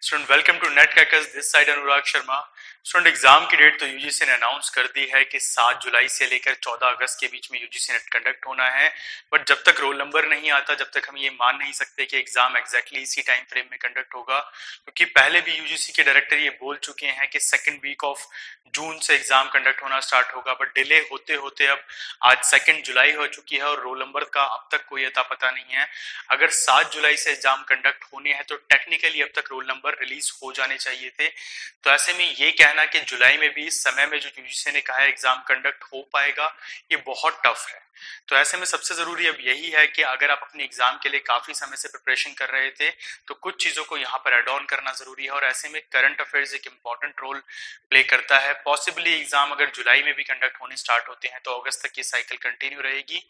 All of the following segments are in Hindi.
Student welcome to NET crackers, this side Anurag Sharma. Student exam की डेट तो यूजीसी ने अनाउंस कर दी है कि 7 जुलाई से लेकर 14 अगस्त के बीच में यूजीसी नेट कंडक्ट होना है। बट जब तक रोल नंबर नहीं आता जब तक हम ये मान नहीं सकते कि एग्जाम एग्जैक्टली इसी टाइम फ्रेम में कंडक्ट होगा, क्योंकि पहले भी यूजीसी के डायरेक्टर ये बोल चुके हैं कि सेकेंड वीक ऑफ जून से एग्जाम कंडक्ट होना स्टार्ट होगा। बट डिले होते होते अब आज 2 जुलाई हो चुकी है और रोल नंबर का अब तक कोई अता पता नहीं है। अगर 7 जुलाई से एग्जाम कंडक्ट होने हैं तो टेक्निकली अब तक रोल नंबर रिलीज हो जाने चाहिए थे। तो ऐसे में ये कहना कि जुलाई में भी इस समय में जो यूजीसी ने कहा है एग्जाम कंडक्ट हो पाएगा, ये बहुत टफ है। तो ऐसे में सबसे जरूरी अब यही है कि अगर आप अपने एग्जाम के लिए काफी समय से प्रिपरेशन कर रहे थे तो कुछ चीजों को यहाँ पर एड ऑन करना जरूरी है। और ऐसे में करंट अफेयर्स एक इंपॉर्टेंट रोल प्ले करता है। पॉसिबली एग्जाम अगर जुलाई में भी कंडक्ट होने स्टार्ट होते हैं तो अगस्त तक ये साइकिल कंटिन्यू रहेगी।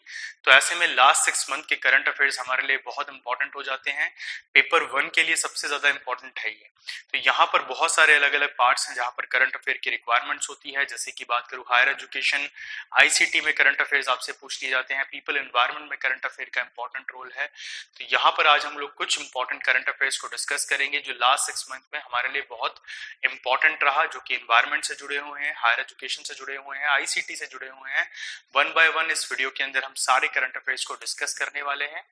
तो ऐसे में लास्ट 6 मंथ के करंट अफेयर्स हमारे लिए बहुत इंपॉर्टेंट हो जाते हैं। पेपर 1 के लिए सबसे ज्यादा इंपॉर्टेंट है ये। तो यहाँ पर बहुत सारे अलग अलग पार्ट्स हैं जहाँ पर करंट अफेयर की रिक्वायरमेंट्स होती है। जैसे कि बात करूँ हायर एजुकेशन, आईसीटी में करंट अफेयर्स आपसे पूछ लिए जाते हैं। पीपल एनवायरनमेंट में करंट अफेयर का इंपॉर्टेंट रोल है। तो यहाँ पर आज हम लोग कुछ इंपॉर्टेंट करंट अफेयर्स को डिस्कस करेंगे जो लास्ट 6 मंथ में हमारे लिए बहुत इंपॉर्टेंट रहा, जो कि एनवायरनमेंट से जुड़े हुए हैं, हायर एजुकेशन से जुड़े हुए हैं, आईसीटी से जुड़े हुए हैं। 1 बाय 1 इस वीडियो के अंदर हम सारे करंट अफेयर्स को डिस्कस करने वाले हैं।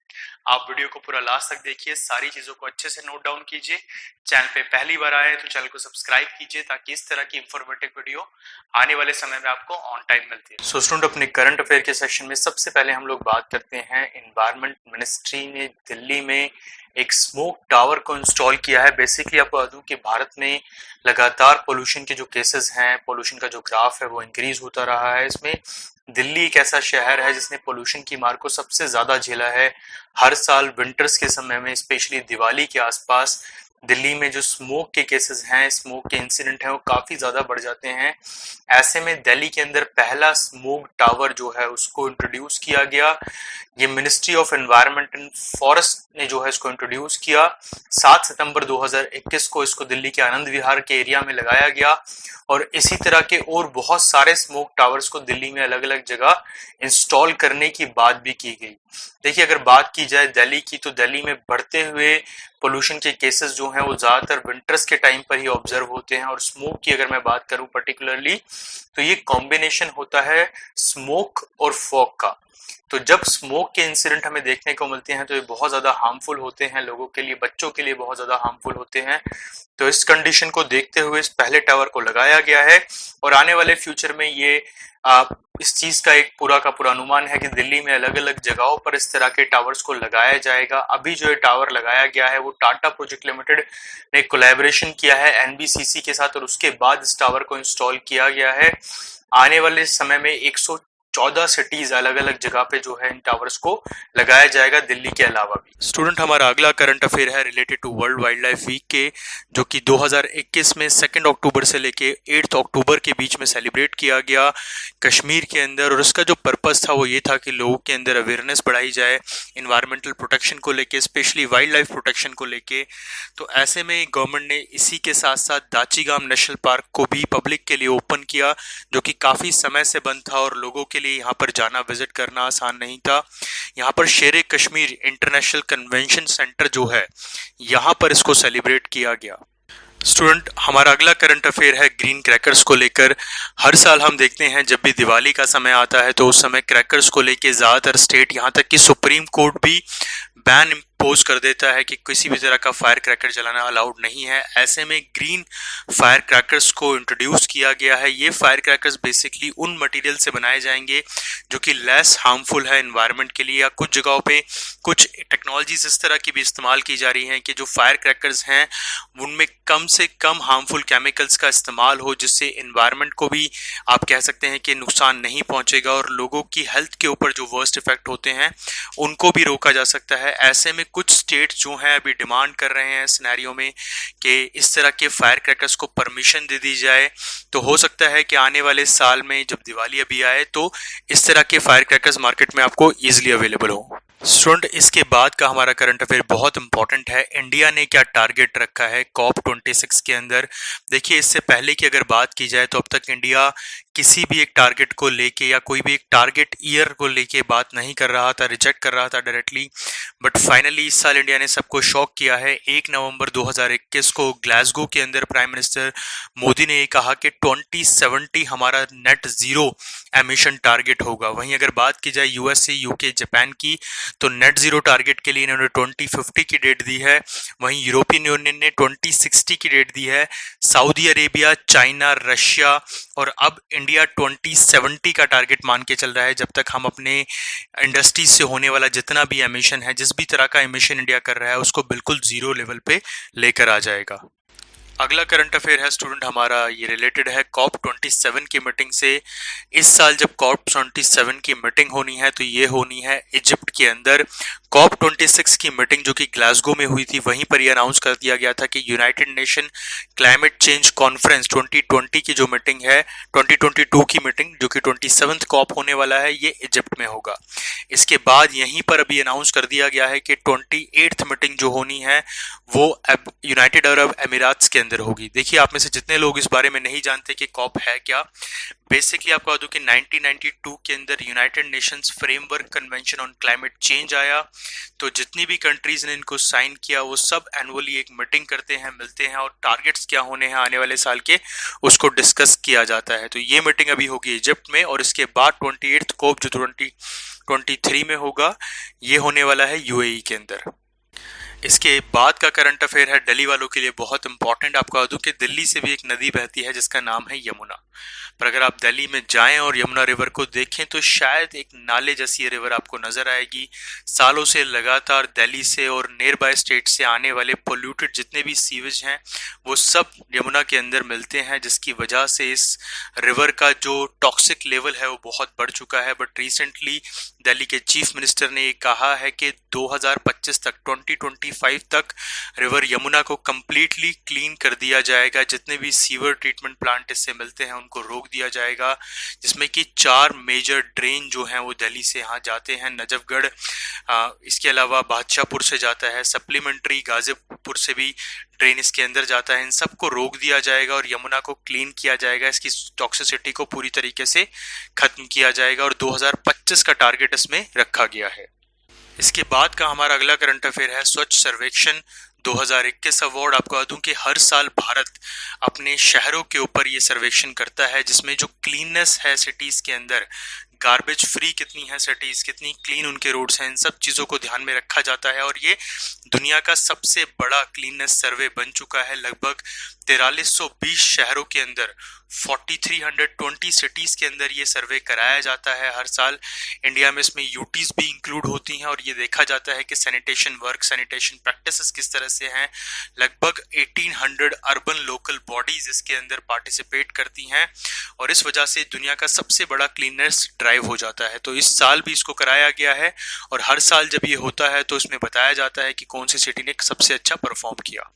आप वीडियो को पूरा लास्ट तक देखिए, सारी चीजों को अच्छे से नोट डाउन कीजिए। चैनल पे पहली बार आए तो चैनल को सब्सक्राइब कीजिए ताकि इस तरह की इंफॉर्मेटिव वीडियो आने वाले समय में आपको ऑन टाइम मिलती है। सो स्टूडेंट, अपने करंट अफेयर के सेशन में सबसे पहले हम लोग बात करते हैं एनवायरमेंट मिनिस्ट्री ने दिल्ली में एक स्मोक टावर को इंस्टॉल किया है। बेसिकली आपको बता दूं कि भारत में लगातार पोल्यूशन के जो केसेस हैं, पोल्यूशन का जो ग्राफ है वो इंक्रीज होता रहा है। इसमें दिल्ली एक ऐसा शहर है जिसने पोल्यूशन की मार को सबसे ज्यादा झेला है। हर साल विंटर्स के समय में, स्पेशली दिवाली के आसपास, दिल्ली में जो स्मोक के केसेस हैं, स्मोक के इंसिडेंट हैं, वो काफी ज्यादा बढ़ जाते हैं। ऐसे में दिल्ली के अंदर पहला स्मोक टावर जो है उसको इंट्रोड्यूस किया गया। ये ministry of environment and forest ने जो है इसको इंट्रोड्यूस किया। 7 सितंबर 2021 को इसको दिल्ली के आनंद विहार के एरिया में लगाया गया। और इसी तरह के और बहुत सारे स्मोक टावर्स को दिल्ली में अलग अलग जगह इंस्टॉल करने की बात भी की गई। देखिए, अगर बात की जाए दिल्ली की तो दिल्ली में बढ़ते हुए पोल्यूशन के केसेस जो हैं वो ज्यादातर विंटर्स के टाइम पर ही ऑब्जर्व होते हैं। और स्मोक की अगर मैं बात करूं पर्टिकुलरली तो ये कॉम्बिनेशन होता है स्मोक और फॉग का। तो जब स्मोक के इंसिडेंट हमें देखने को मिलते हैं तो ये बहुत ज्यादा हार्मफुल होते हैं लोगों के लिए, बच्चों के लिए बहुत ज्यादा हार्मफुल होते हैं। तो इस कंडीशन को देखते हुए इस पहले टावर को लगाया गया है और आने वाले फ्यूचर में ये इस चीज का एक पूरा का पूरा अनुमान है कि दिल्ली में अलग अलग जगहों पर इस तरह के टावर्स को लगाया जाएगा। अभी जो ये टावर लगाया गया है वो टाटा प्रोजेक्ट लिमिटेड ने कोलैबोरेशन किया है एनबीसीसी के साथ और उसके बाद इस टावर को इंस्टॉल किया गया है। आने वाले समय में 114 सिटीज अलग अलग जगह पे जो है इन टावर्स को लगाया जाएगा, दिल्ली के अलावा भी। स्टूडेंट, हमारा अगला करंट अफेयर है related to world wildlife week के, जो कि 2021 में 2 अक्टूबर से लेके 8 अक्टूबर के बीच में सेलिब्रेट किया गया कश्मीर के अंदर। और उसका जो पर्पस था वो ये था कि लोगों के अंदर अवेयरनेस बढ़ाई जाए इन्वायरमेंटल प्रोटेक्शन को लेके, स्पेशली वाइल्ड लाइफ प्रोटेक्शन को लेके। तो ऐसे में गवर्नमेंट ने इसी के साथ साथ दाचीगाम नेशनल पार्क को भी पब्लिक के लिए ओपन किया, जो कि काफी समय से बंद था और लोगों के लिए यहाँ पर जाना, विजिट करना आसान नहीं था। यहाँ पर शेर कश्मीर इंटरनेशनल कन्वेंशन सेंटर जो है, यहाँ पर इसको सेलिब्रेट किया गया। स्टूडेंट, हमारा अगला करंट अफेयर है ग्रीन क्रैकर्स को लेकर। हर साल हम देखते हैं जब भी दिवाली का समय आता है तो उस समय क्रैकर्स को लेकर ज्यादातर स्टेट, यहाँ तक कि सुप्रीम कोर्ट भी बैन इम्पोज कर देता है कि किसी भी तरह का फायर क्रैकर जलाना अलाउड नहीं है। ऐसे में ग्रीन फायर क्रैकर्स को इंट्रोड्यूस किया गया है। ये फायर क्रैकर्स बेसिकली उन मटेरियल से बनाए जाएंगे जो कि लेस हार्मफुल है एनवायरनमेंट के लिए, या कुछ जगहों पे कुछ टेक्नोलॉजीज इस तरह की भी इस्तेमाल की जा रही हैं कि जो फायर क्रैकर्स हैं उनमें कम से कम हार्मफुल केमिकल्स का इस्तेमाल हो, जिससे एनवायरनमेंट को भी आप कह सकते हैं कि नुकसान नहीं पहुंचेगा और लोगों की हेल्थ के ऊपर जो वर्स्ट इफेक्ट होते हैं उनको भी रोका जा सकता है। ऐसे में कुछ स्टेट जो हैं अभी डिमांड कर रहे हैं सिनेरियो में कि इस तरह के फायर क्रैकर्स को परमिशन दे दी जाए। तो हो सकता है कि आने वाले साल में जब दिवाली अभी आए तो इस तरह के फायर क्रैकर्स मार्केट में आपको इजीली अवेलेबल हो। स्टूडेंट, इसके बाद का हमारा करंट अफेयर बहुत इंपॉर्टेंट है। इंडिया ने क्या टारगेट रखा है कॉप 26 के अंदर। देखिए, इससे पहले की अगर बात की जाए तो अब तक इंडिया किसी भी एक टारगेट को लेके या कोई भी एक टारगेट ईयर को लेके बात नहीं कर रहा था, रिजेक्ट कर रहा था डायरेक्टली। बट फाइनली इस साल इंडिया ने सबको शॉक किया है। 1 नवंबर 2021 को ग्लासगो के अंदर प्राइम मिनिस्टर मोदी ने ये कहा कि 2070 हमारा नेट जीरो एमिशन टारगेट होगा। वहीं अगर बात की जाए यूएसए, यूके, जापान की, तो नेट जीरो टारगेट के लिए इन्होंने 2050 की डेट दी है। वहीं यूरोपियन यूनियन ने 2060 की डेट दी है। सऊदी अरेबिया, चाइना, रशिया और अब इंडिया 2070 का टारगेट मान के चल रहा है। जब तक हम अपने इंडस्ट्रीज से होने वाला जितना भी एमिशन है, जिस भी तरह का एमिशन इंडिया कर रहा है, उसको बिल्कुल जीरो लेवल पे लेकर आ जाएगा। अगला करंट अफेयर है स्टूडेंट हमारा, ये रिलेटेड है कॉप 27 की मीटिंग से। इस साल जब कॉप 27 की मीटिंग होनी है तो ये होनी है इजिप्ट के अंदर। कॉप 26 की मीटिंग जो कि ग्लासगो में हुई थी, वहीं पर यह अनाउंस कर दिया गया था कि United nation climate change conference 2020 की जो मीटिंग है, 2022 की मीटिंग जो कि 27th कॉप होने वाला है, ये इजिप्ट में होगा। इसके बाद यहीं पर अभी अनाउंस कर दिया गया है कि 28th मीटिंग जो होनी है वो यूनाइटेड अरब अमीरात्स के अंदर होगी। देखिए, आप में से जितने लोग इस बारे में नहीं जानते कि कॉप है क्या, बेसिकली आपको बता दूं कि 1992 के अंदर United Nations framework convention on climate change आया। तो जितनी भी कंट्रीज ने इनको साइन किया वो सब एनुअली एक मीटिंग करते हैं, मिलते हैं और टारगेट्स क्या होने हैं आने वाले साल के, उसको डिस्कस किया जाता है। तो ये मीटिंग अभी होगी इजिप्ट में और इसके बाद 28th कॉप जो 2023 में होगा, ये होने वाला है यूएई के अंदर। इसके बाद का करंट अफेयर है दिल्ली वालों के लिए बहुत इंपॉर्टेंट। आपको बता दूं कि दिल्ली से भी एक नदी बहती है जिसका नाम है यमुना। पर अगर आप दिल्ली में जाएं और यमुना रिवर को देखें तो शायद एक नाले जैसी ये रिवर आपको नजर आएगी। सालों से लगातार दिल्ली से और नियर बाय स्टेट से आने वाले पोल्यूटेड जितने भी सीवेज हैं वो सब यमुना के अंदर मिलते हैं, जिसकी वजह से इस रिवर का जो टॉक्सिक लेवल है वो बहुत बढ़ चुका है। बट रिसेंटली दिल्ली के चीफ मिनिस्टर ने ये कहा है कि 2025 तक, 2025 तक रिवर यमुना को कंप्लीटली क्लीन कर दिया जाएगा। जितने भी सीवर ट्रीटमेंट प्लांट इससे मिलते हैं उनको रोक दिया जाएगा, जिसमें कि 4 मेजर ड्रेन जो हैं वो दिल्ली से यहाँ जाते हैं। नजफगढ़, इसके अलावा बादशाहपुर से जाता है, सप्लीमेंट्री गाजीपुर से भी ड्रेन इसके अंदर जाता है। इन सबको रोक दिया जाएगा और यमुना को क्लीन किया जाएगा, इसकी टॉक्सिसिटी को पूरी तरीके से खत्म किया जाएगा और 2025 का टारगेट इसमें रखा गया है। इसके बाद का हमारा अगला करंट अफेयर है स्वच्छ सर्वेक्षण 2021 अवार्ड। आपको बता दूं कि हर साल भारत अपने शहरों के ऊपर ये सर्वेक्षण करता है, जिसमें जो क्लीननेस है सिटीज के अंदर, गार्बेज फ्री कितनी है सिटीज, कितनी क्लीन उनके रोड्स हैं, इन सब चीजों को ध्यान में रखा जाता है। और ये दुनिया का सबसे बड़ा क्लीननेस सर्वे बन चुका है। लगभग 4320 शहरों के अंदर, 4320 सिटीज के अंदर ये सर्वे कराया जाता है हर साल। इंडिया में इसमें यूटीज भी इंक्लूड होती हैं और ये देखा जाता है कि सैनिटेशन वर्क, सैनिटेशन प्रैक्टिसेस किस तरह से हैं। लगभग 1800 अर्बन लोकल बॉडीज इसके अंदर पार्टिसिपेट करती हैं और इस वजह से दुनिया का सबसे बड़ा क्लीननेस ड्राइव हो जाता है। तो इस साल भी इसको कराया गया है और हर साल जब ये होता है तो इसमें बताया जाता है कि कौन सी सिटी ने सबसे अच्छा परफॉर्म किया।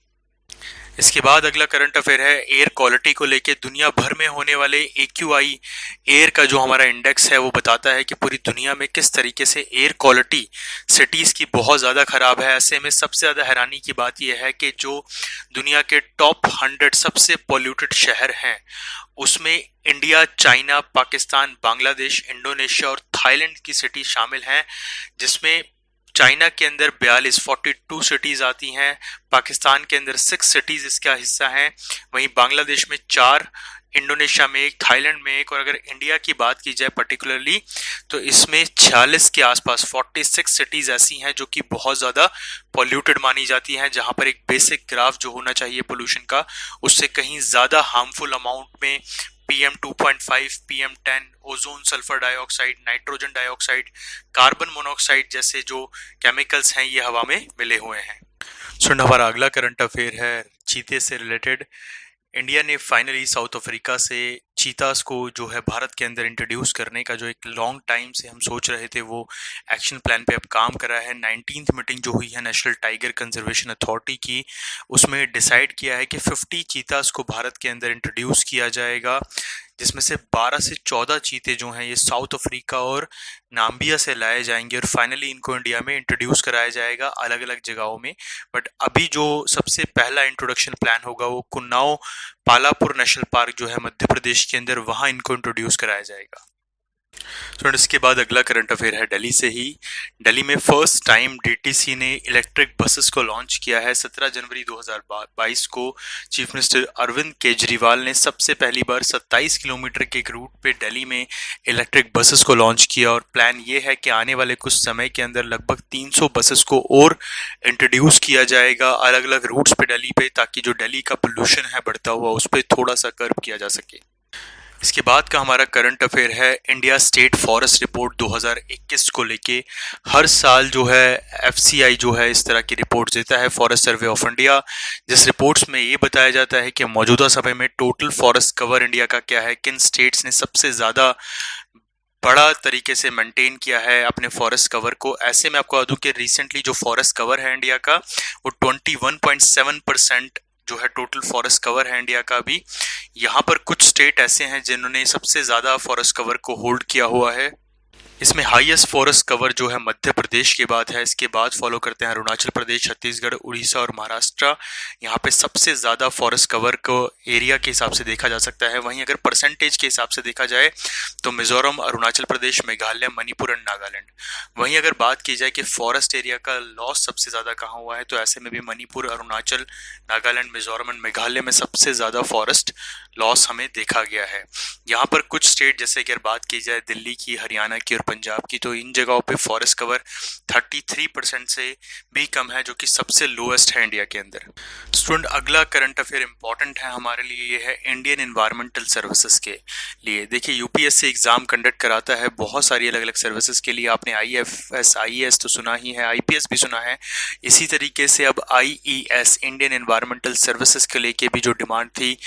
इसके बाद अगला करंट अफेयर है एयर क्वालिटी को लेके। दुनिया भर में होने वाले AQI एयर का जो हमारा इंडेक्स है वो बताता है कि पूरी दुनिया में किस तरीके से एयर क्वालिटी सिटीज की बहुत ज़्यादा खराब है। ऐसे में सबसे ज़्यादा हैरानी की बात यह है कि जो दुनिया के टॉप 100 सबसे पॉल्यूटेड शहर हैं उसमें India, China, Pakistan, Bangladesh, Indonesia और थाईलैंड की सिटी शामिल हैं, जिसमें चाइना के अंदर 42 सिटीज आती हैं, पाकिस्तान के अंदर 6 सिटीज इसका हिस्सा हैं, वहीं बांग्लादेश में 4, इंडोनेशिया में 1, थाईलैंड में 1 और अगर इंडिया की बात की जाए पर्टिकुलरली तो इसमें 46 के आसपास 46 सिटीज ऐसी हैं जो कि बहुत ज़्यादा पॉल्यूटेड मानी जाती हैं, जहां पर एक बेसिक ग्राफ जो होना चाहिए पोल्यूशन का उससे कहीं ज़्यादा हार्मफुल अमाउंट में PM 2.5, PM 10, ozone, sulphur dioxide, nitrogen dioxide, carbon monoxide जैसे जो केमिकल्स हैं ये हवा में मिले हुए हैं। सुन, हमारा अगला करंट अफेयर है चीते से रिलेटेड। इंडिया ने फाइनली साउथ अफ्रीका से चीतास को जो है भारत के अंदर इंट्रोड्यूस करने का जो एक लॉन्ग टाइम से हम सोच रहे थे, वो एक्शन प्लान पे अब काम कर रहा है। 19th मीटिंग जो हुई है नेशनल टाइगर कंजर्वेशन अथॉरिटी की, उसमें डिसाइड किया है कि 50 चीतास को भारत के अंदर इंट्रोड्यूस किया जाएगा, जिसमें से 12 से 14 चीते जो हैं ये साउथ अफ्रीका और नाम्बिया से लाए जाएंगे और फाइनली इनको इंडिया में इंट्रोड्यूस कराया जाएगा अलग अलग जगहों में। बट अभी जो सबसे पहला इंट्रोडक्शन प्लान होगा वो कुन्नाव पालापुर नेशनल पार्क जो है मध्य प्रदेश के अंदर, वहां इनको इंट्रोड्यूस कराया जाएगा। फ्रेंड, इसके बाद अगला करंट अफेयर है दिल्ली से ही। दिल्ली में फर्स्ट टाइम डीटीसी ने इलेक्ट्रिक बसेस को लॉन्च किया है। 17 जनवरी 2022 को चीफ मिनिस्टर अरविंद केजरीवाल ने सबसे पहली बार 27 किलोमीटर के एक रूट पे दिल्ली में इलेक्ट्रिक बसेस को लॉन्च किया और प्लान ये है कि आने वाले कुछ समय के अंदर लगभग 300 बसेस को और इंट्रोड्यूस किया जाएगा अलग अलग रूट्स पे दिल्ली पे, ताकि जो दिल्ली का पोल्यूशन है बढ़ता हुआ उस पर थोड़ा सा कर्ब किया जा सके। इसके बाद का हमारा करंट अफेयर है इंडिया स्टेट फॉरेस्ट रिपोर्ट 2021 को लेके। हर साल जो है एफसीआई जो है इस तरह की रिपोर्ट देता है, फॉरेस्ट सर्वे ऑफ इंडिया, जिस रिपोर्ट्स में ये बताया जाता है कि मौजूदा समय में टोटल फॉरेस्ट कवर इंडिया का क्या है, किन स्टेट्स ने सबसे ज़्यादा बड़ा तरीके से मेंटेन किया है अपने फॉरेस्ट कवर को। ऐसे में आपको बता दूं कि रिसेंटली जो फॉरेस्ट कवर है इंडिया का वो 21.7% जो है टोटल फॉरेस्ट कवर है इंडिया का। भी यहाँ पर कुछ स्टेट ऐसे हैं जिन्होंने सबसे ज्यादा फॉरेस्ट कवर को होल्ड किया हुआ है। इसमें हाईएस्ट फॉरेस्ट कवर जो है मध्य प्रदेश के बाद है, इसके बाद फॉलो करते हैं अरुणाचल प्रदेश, छत्तीसगढ़, उड़ीसा और महाराष्ट्र। यहाँ पे सबसे ज़्यादा फॉरेस्ट कवर को एरिया के हिसाब से देखा जा सकता है। वहीं अगर परसेंटेज के हिसाब से देखा जाए तो मिजोरम, अरुणाचल प्रदेश, मेघालय, मणिपुर एंड नागालैंड। वहीं अगर बात की जाए कि फॉरेस्ट एरिया का लॉस सबसे ज़्यादा कहाँ हुआ है, तो ऐसे में भी मणिपुर, अरुणाचल, नागालैंड, मिजोरम एंड मेघालय में सबसे ज़्यादा फॉरेस्ट लॉस हमें देखा गया है। यहाँ पर कुछ स्टेट जैसे अगर बात की जाए दिल्ली की, हरियाणा की और पंजाब की, तो इन जगहों पे फॉरेस्ट कवर 33% से भी कम है, जो कि सबसे लोएस्ट है इंडिया के अंदर। स्टूडेंट, अगला करंट अफेयर इंपॉर्टेंट है हमारे लिए, ये है इंडियन एनवायरमेंटल सर्विसेज के लिए। देखिए, यूपीएससी एग्जाम कंडक्ट कराता है बहुत सारी अलग अलग सर्विसेज के लिए। आपने आईएफएस, आईएएस तो सुना ही है, आईपीएस भी सुना है। इसी तरीके से अब आईईएस, इंडियन एनवायरमेंटल सर्विसेज के लेके भी जो डिमांड थी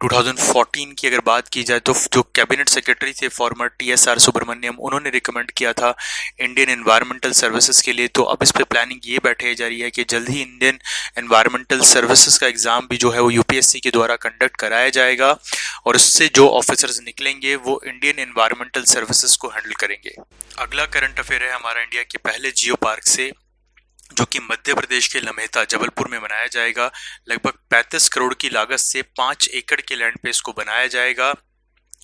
2014 की अगर बात की जाए, तो जो कैबिनेट सेक्रेटरी थे फॉर्मर टीएसआर सुब्रमण्यम, उन्होंने रिकमेंड किया था इंडियन एनवायरमेंटल सर्विसेज के लिए। तो अब इस पे प्लानिंग ये बैठे जा रही है कि जल्द ही इंडियन एनवायरमेंटल सर्विसेज का एग्जाम भी जो है वो यूपीएससी के द्वारा कंडक्ट कराया जाएगा और इससे जो ऑफिसर्स निकलेंगे वो इंडियन एनवायरमेंटल सर्विसेज को हैंडल करेंगे। अगला करंट अफेयर है हमारा इंडिया के पहले जियो पार्क से, जो कि मध्य प्रदेश के लम्हेता जबलपुर में बनाया जाएगा। लगभग 35 करोड़ की लागत से 5 एकड़ के लैंड पे इसको बनाया जाएगा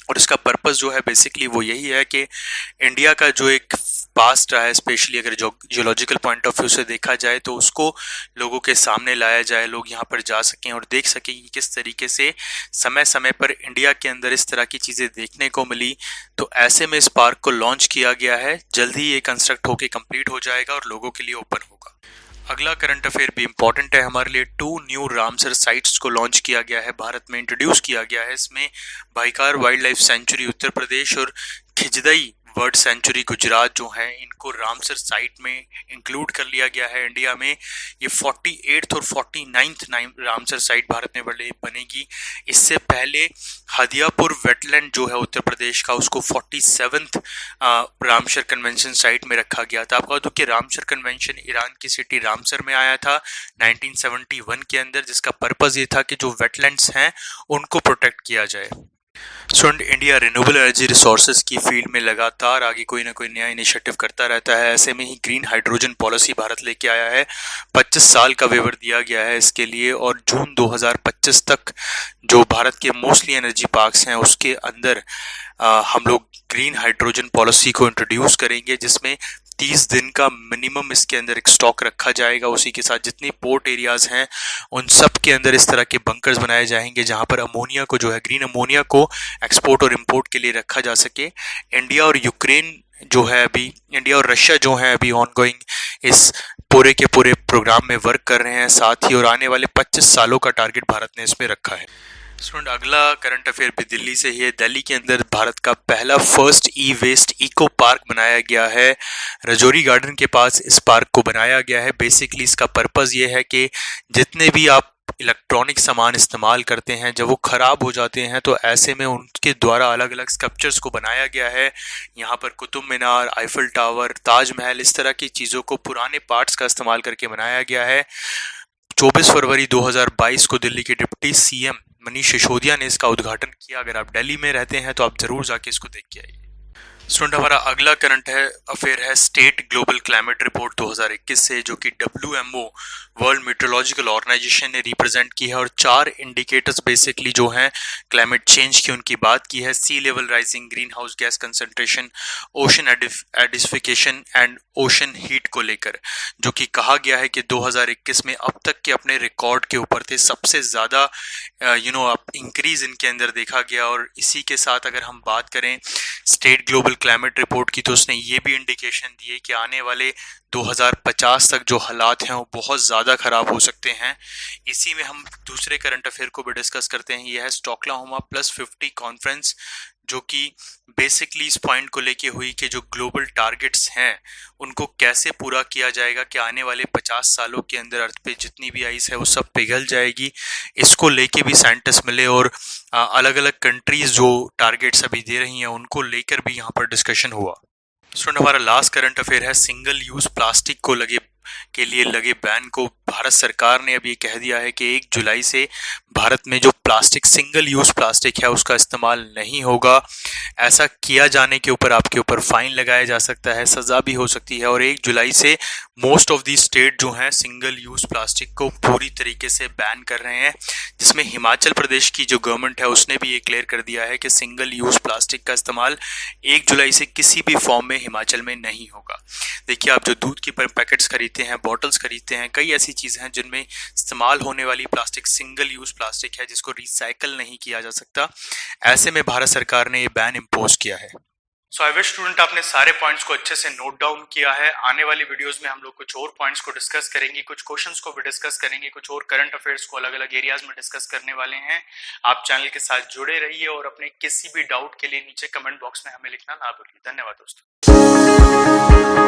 और इसका पर्पस जो है बेसिकली वो यही है कि इंडिया का जो एक पास्ट रहा है, स्पेशली अगर जियोलॉजिकल पॉइंट ऑफ व्यू से देखा जाए, तो उसको लोगों के सामने लाया जाए, लोग यहाँ पर जा सकें और देख सकें कि किस तरीके से समय समय पर इंडिया के अंदर इस तरह की चीज़ें देखने को मिली। तो ऐसे में इस पार्क को लॉन्च किया गया है, जल्द ही ये कंस्ट्रक्ट होकर कंप्लीट हो जाएगा और लोगों के लिए ओपन होगा। अगला करंट अफेयर भी इंपॉर्टेंट है हमारे लिए। 2 न्यू रामसर साइट्स को लॉन्च किया गया है, भारत में इंट्रोड्यूस किया गया है। इसमें भाईकार wild life sanctuary Uttar Pradesh और खिजदई बर्ड सेंचुरी गुजरात जो है, इनको रामसर साइट में इंक्लूड कर लिया गया है इंडिया में। ये 48th और 49th रामसर साइट भारत में बनेगी। इससे पहले हदियापुर वेटलैंड जो है उत्तर प्रदेश का, उसको 47th रामसर कन्वेंशन साइट में रखा गया था। आपको बता दूं कि रामसर कन्वेंशन ईरान की सिटी रामसर में आया था 1971 के अंदर, जिसका पर्पस ये था कि जो वेटलैंड्स हैं उनको प्रोटेक्ट किया जाए। Student, India renewable energy resources की फील्ड में लगातार आगे कोई ना कोई नया इनिशिएटिव करता रहता है। ऐसे में ही ग्रीन हाइड्रोजन पॉलिसी भारत लेके आया है। 25 साल का वेवर दिया गया है इसके लिए और जून 2025 तक जो भारत के मोस्टली एनर्जी पार्क्स हैं उसके अंदर हम लोग ग्रीन हाइड्रोजन पॉलिसी को इंट्रोड्यूस करेंगे, जिसमें 30 दिन का मिनिमम इसके अंदर एक स्टॉक रखा जाएगा। उसी के साथ जितनी पोर्ट एरियाज हैं उन सब के अंदर इस तरह के बंकर्स बनाए जाएंगे जहां पर अमोनिया को जो है, ग्रीन अमोनिया को एक्सपोर्ट और इंपोर्ट के लिए रखा जा सके। इंडिया और यूक्रेन जो है अभी, इंडिया और रशिया जो है अभी ऑनगोइंग इस पूरे के पूरे प्रोग्राम में वर्क कर रहे हैं साथ ही, और आने वाले 25 सालों का टारगेट भारत ने इसमें रखा है। स्टूडेंट, अगला करंट अफेयर भी दिल्ली से ही है। दिल्ली के अंदर भारत का पहला फर्स्ट ई वेस्ट इको पार्क बनाया गया है। रजौरी गार्डन के पास इस पार्क को बनाया गया है। बेसिकली इसका पर्पस ये है कि जितने भी आप इलेक्ट्रॉनिक सामान इस्तेमाल करते हैं, जब वो ख़राब हो जाते हैं तो ऐसे में उनके द्वारा अलग अलग स्कल्पचर्स को बनाया गया है। यहाँ पर कुतुब मीनार, आईफल टावर, ताजमहल, इस तरह की चीज़ों को पुराने पार्ट्स का इस्तेमाल करके बनाया गया है। 24 फरवरी 2022 को दिल्ली के डिप्टी सीएम मनीष सिसोदिया ने इसका उद्घाटन किया। अगर आप दिल्ली में रहते हैं तो आप जरूर जाके इसको देख के आइए। स्टूडेंट, हमारा अगला करंट है अफेयर है स्टेट ग्लोबल क्लाइमेट रिपोर्ट 2021 से, जो कि WMO वर्ल्ड मीटरोलॉजिकल ऑर्गेनाइजेशन ने रिप्रेजेंट की है और 4 इंडिकेटर्स बेसिकली जो हैं क्लाइमेट चेंज की उनकी बात की है। Sea level rising, greenhouse gas concentration, ocean acidification and ocean heat को लेकर, जो कि कहा गया है कि 2021 में अब तक के अपने रिकॉर्ड के ऊपर थे, सबसे ज़्यादा इंक्रीज इनके अंदर देखा गया। और इसी के साथ अगर हम बात करें स्टेट ग्लोबल क्लाइमेट रिपोर्ट की, तो उसने ये भी इंडिकेशन दिए कि आने वाले 2050 तक जो हालात हैं वो बहुत ज़्यादा ख़राब हो सकते हैं। इसी में हम दूसरे करंट अफेयर को भी डिस्कस करते हैं। यह है स्टॉकहोमा +50 कॉन्फ्रेंस, जो कि बेसिकली इस पॉइंट को लेके हुई कि जो ग्लोबल टारगेट्स हैं उनको कैसे पूरा किया जाएगा कि आने वाले 50 सालों के अंदर अर्थ पे जितनी भी आइस है वो सब पिघल जाएगी। इसको लेके भी साइंटिस्ट मिले और अलग अलग कंट्रीज जो टारगेट्स अभी दे रही हैं उनको लेकर भी यहाँ पर डिस्कशन हुआ। स्टूडेंट, हमारा लास्ट करंट अफेयर है सिंगल यूज प्लास्टिक के लिए लगे बैन को भारत सरकार ने अभी कह दिया है कि 1 जुलाई से भारत में जो प्लास्टिक सिंगल यूज प्लास्टिक है उसका इस्तेमाल नहीं होगा। ऐसा किया जाने के ऊपर आपके ऊपर फाइन लगाया जा सकता है, सजा भी हो सकती है। और 1 जुलाई से मोस्ट ऑफ दी स्टेट जो हैं सिंगल यूज प्लास्टिक को पूरी तरीके से बैन कर रहे हैं, जिसमें हिमाचल प्रदेश की जो गवर्नमेंट है उसने भी ये क्लियर कर दिया है कि सिंगल यूज प्लास्टिक का इस्तेमाल 1 जुलाई से किसी भी फॉर्म में हिमाचल में नहीं होगा। देखिए, आप जो दूध की पैकेट्स खरीदते हैं, बॉटल्स खरीदते हैं, कई ऐसी चीज़ें हैं जिनमें इस्तेमाल होने वाली प्लास्टिक सिंगल यूज प्लास्टिक है जिसको रिसाइकल नहीं किया जा सकता। ऐसे में भारत सरकार ने ये बैन इम्पोज किया है। सो आई विश स्टूडेंट आपने सारे पॉइंट्स को अच्छे से नोट डाउन किया है। आने वाली वीडियोस में हम लोग कुछ और पॉइंट्स को डिस्कस करेंगे, कुछ क्वेश्चंस को भी डिस्कस करेंगे, कुछ और करंट अफेयर्स को अलग अलग एरियाज में डिस्कस करने वाले हैं। आप चैनल के साथ जुड़े रहिए और अपने किसी भी डाउट के लिए नीचे कमेंट बॉक्स में हमें लिखना ना भूलिए। धन्यवाद दोस्तों।